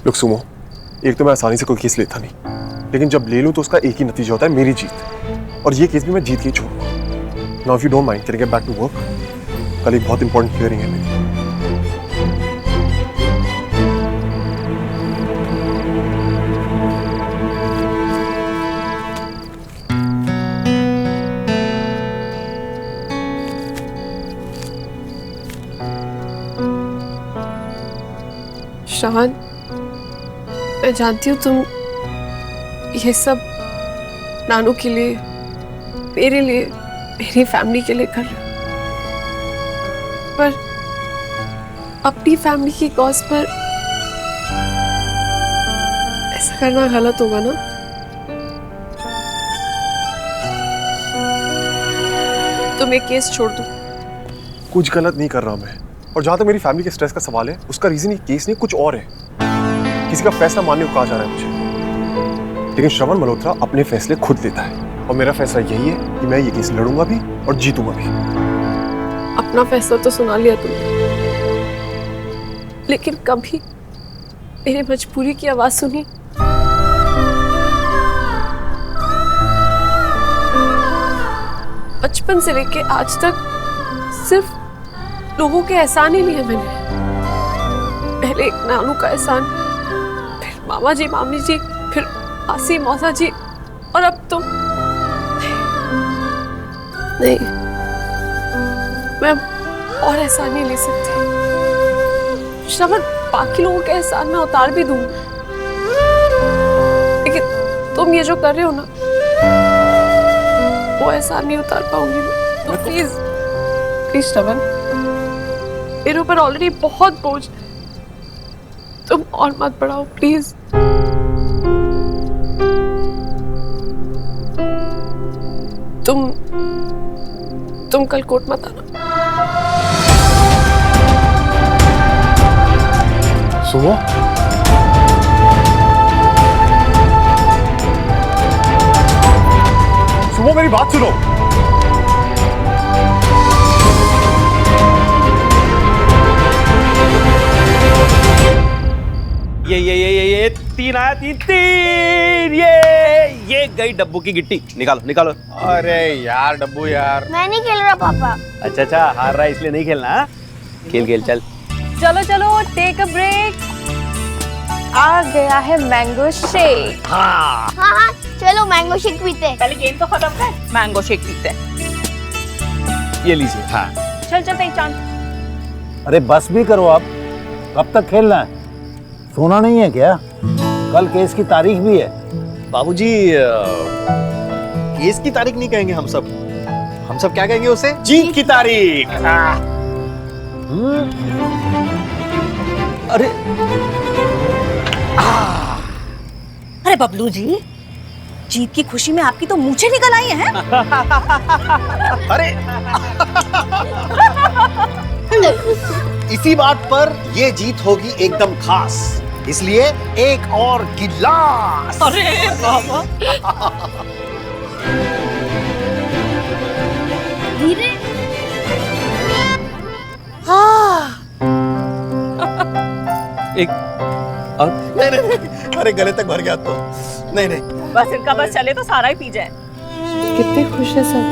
Look Sumo, एक तो मैं आसानी से कोई केस लेता नहीं, लेकिन जब ले लूं तो उसका एक ही नतीजा होता है, मेरी जीत। और ये केस भी मैं जीत के ही छोड़ूंगा। Now if you don't mind, can I get back to work? कल एक बहुत इंपॉर्टेंट हियरिंग है मेरी। श्रवण, मैं जानती हूँ तुम ये सब नानू के लिए, मेरे लिए, मेरी फैमिली के लिए कर रहे हो, पर अपनी फैमिली की कॉज पर ऐसा करना गलत होगा ना? तुम एक केस छोड़ दो। कुछ गलत नहीं कर रहा मैं, और जहां तक मेरी फैमिली के स्ट्रेस का सवाल है, उसका रीजन ये केस नहीं, कुछ और है। किसी का फैसला मानने को कहा जा रहा है मुझे, लेकिन श्रवण मल्होत्रा अपने फैसले खुद लेता है, और मेरा फैसला यही है कि मैं ये केस लड़ूंगा भी और जीतूंगा भी। अपना फैसला तो सुना लिया तुमने, लेकिन कभी मेरी मजबूरी की आवाज सुनी? बचपन से लेके आज तक सिर्फ लोगों के एहसान ही लिए मैंने। पहले एक नानू का एहसान, फिर मामा जी, मामी जी, फिर मासी, मौसा जी, और अब तुम। नहीं, मैं और एहसान नहीं ले सकती। श्रवण, बाकी लोगों के एहसान में उतार भी दूंगी, लेकिन तुम ये जो कर रहे हो ना, वो एहसान नहीं उतार पाऊंगी मैं। तो प्लीज प्लीज श्रवण, मेरे ऊपर ऑलरेडी बहुत बोझ है, तुम और मत बढ़ाओ प्लीज। तुम कल कोर्ट मत आना। सुनो, सुनो मेरी बात सुनो। ये तीन आया, तीन ये गई डब्बू की गिट्टी। निकालो निकालो। अरे यार डब्बू यार, मैं नहीं खेल रहा पापा। अच्छा हार रहा है इसलिए नहीं खेलना। खेल खेल चल। चलो चलो, टेक अ ब्रेक। आ गया है मैंगो शेक। हाँ हाँ, चलो मैंगो शेक पीते हैं। पहले गेम तो खत्म कर, मैंगो शेक पीते हैं। ये लीजिए। हाँ चल चल चांद। अरे बस भी करो आप, कब तक खेलना है? सोना नहीं है क्या? कल केस की तारीख भी है। बाबूजी केस की तारीख नहीं कहेंगे हम सब क्या कहेंगे उसे? जीत की तारीख। अरे अरे बबलू जी, जीत की खुशी में आपकी तो मूंछें निकल आई हैं। अरे इसी बात पर ये जीत होगी एकदम खास, इसलिए एक और गिलास। अरे बाबा, धीरे। एक और नहीं, अरे गले तक भर गया तो नहीं। बस इनका बस चले तो सारा ही पी जाए। कितने खुश है सब।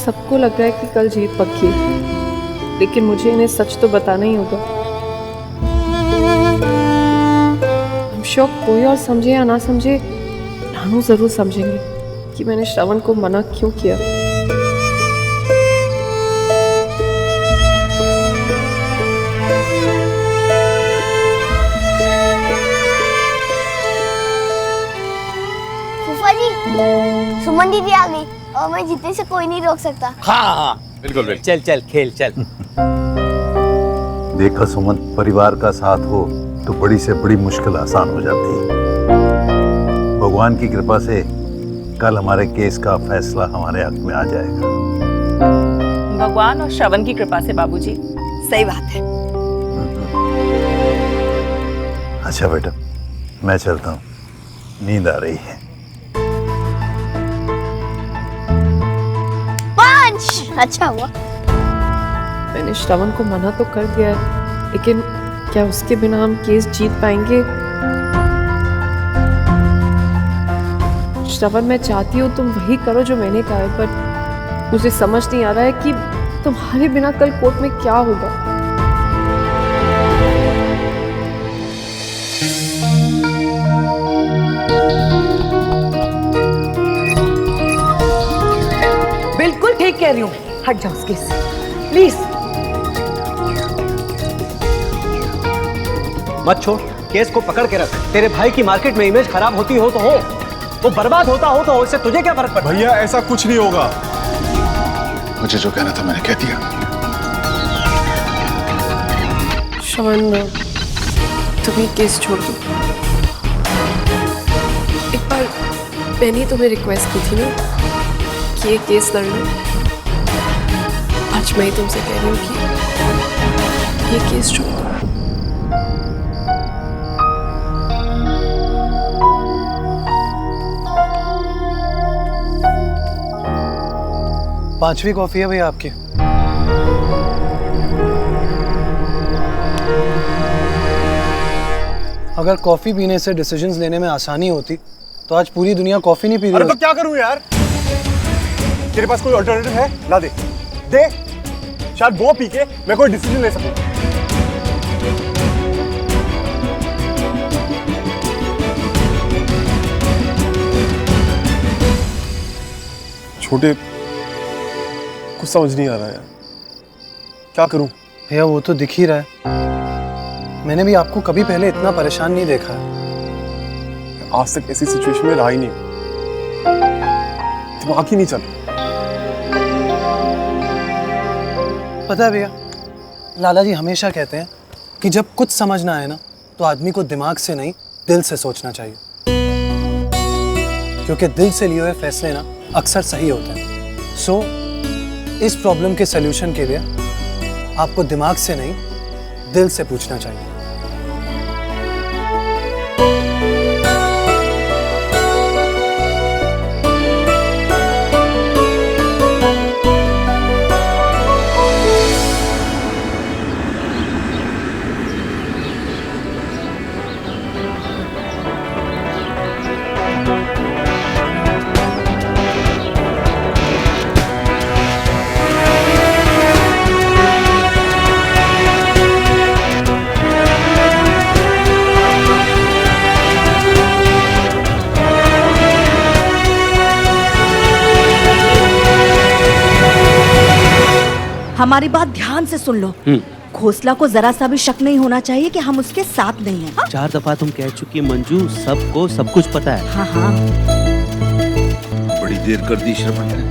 सबको लग रहा है कि कल जीत पक्की है, लेकिन मुझे इन्हें सच तो बताना ही होगा। I'm sure कोई और समझे या ना समझे, नानू जरूर समझेंगे कि मैंने श्रवण को मना क्यों किया। फूफा जी, सुमन दीदी आ गई और मैं जीतने से कोई नहीं रोक सकता। हाँ बिल्कुल। चल चल खेल चल। देखा सुमन, परिवार का साथ हो तो बड़ी से बड़ी मुश्किल आसान हो जाती है। भगवान की कृपा से कल हमारे केस का फैसला हमारे हक में आ जाएगा। भगवान और श्रवण की कृपा से बाबूजी। सही बात है। अच्छा बेटा, मैं चलता हूँ, नींद आ रही है। अच्छा हुआ। मैंने श्रवण को मना तो कर दिया है, लेकिन क्या उसके बिना हम केस जीत पाएंगे? श्रवण, मैं चाहती हूँ तुम वही करो जो मैंने कहा है, पर मुझे समझ नहीं आ रहा है कि तुम्हारे बिना कल कोर्ट में क्या होगा। बिल्कुल ठीक कह रही हूँ, हट जाओ उसके से प्लीज। मत छोड़, केस को पकड़ के रख। तेरे भाई की मार्केट में इमेज खराब होती हो तो हो, वो बर्बाद होता हो तो हो, इससे तुझे क्या फर्क पड़ता? भैया ऐसा कुछ नहीं होगा। मुझे जो कहना था मैंने कह दिया। श्रवण, तुम ये केस छोड़ दो। एक बार मैंने तुम्हें रिक्वेस्ट की थी ना कि ये केस लड़ लो। आज मैं ही तुमसे कह रही हूँ कि ये केस छोड़ दो। पांचवी कॉफी है भैया आपकी। अगर कॉफी पीने से डिसीजंस लेने में आसानी होती तो आज पूरी दुनिया कॉफी नहीं पी रही अरे होती। तो क्या करूं यार? तेरे पास कोई अल्टरनेटिव है? ला दे दे, शायद वो पी के मैं कोई डिसीजन ले सकूं। छोटे, कुछ समझ नहीं आ रहा यार, क्या करूं? भैया वो तो दिख ही रहा है, मैंने भी आपको कभी पहले इतना परेशान नहीं देखा है। आज तक ऐसी सिचुएशन में रहा ही नहीं, दिमाग ही नहीं चल। पता है भैया, लाला जी हमेशा कहते हैं कि जब कुछ समझ ना आए ना तो आदमी को दिमाग से नहीं दिल से सोचना चाहिए, क्योंकि दिल से लिए हुए फैसले ना अक्सर सही होते हैं। सो इस प्रॉब्लम के सलूशन के लिए आपको दिमाग से नहीं दिल से पूछना चाहिए। हमारी बात ध्यान से सुन लो। घोसला को जरा सा भी शक नहीं होना चाहिए कि हम उसके साथ नहीं हैं। हाँ? 4 दफा तुम कह चुकी है मंजू, सबको सब कुछ पता है। हाँ हाँ। बड़ी देर कर दी श्रवण ने।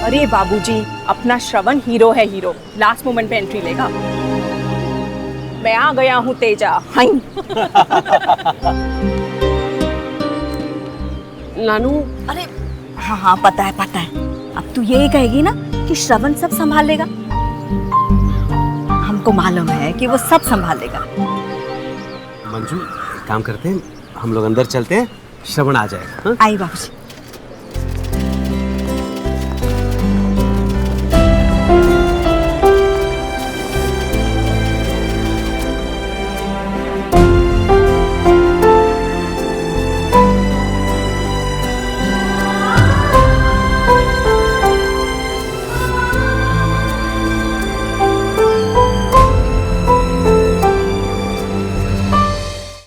अरे बाबूजी, अपना श्रवण हीरो है, हीरो। लास्ट मोमेंट पे एंट्री लेगा। मैं आ गया हूँ तेजा। हाय। नानू, अरे हाँ हाँ, पता है पता है। अब तू यही कहेगी ना कि श्रवण सब संभाल लेगा। हमको मालूम है कि वो सब संभाल लेगा। मंजू, काम करते हैं, हम लोग अंदर चलते हैं, श्रवण आ जाएगा। हाँ? आई बाबूजी।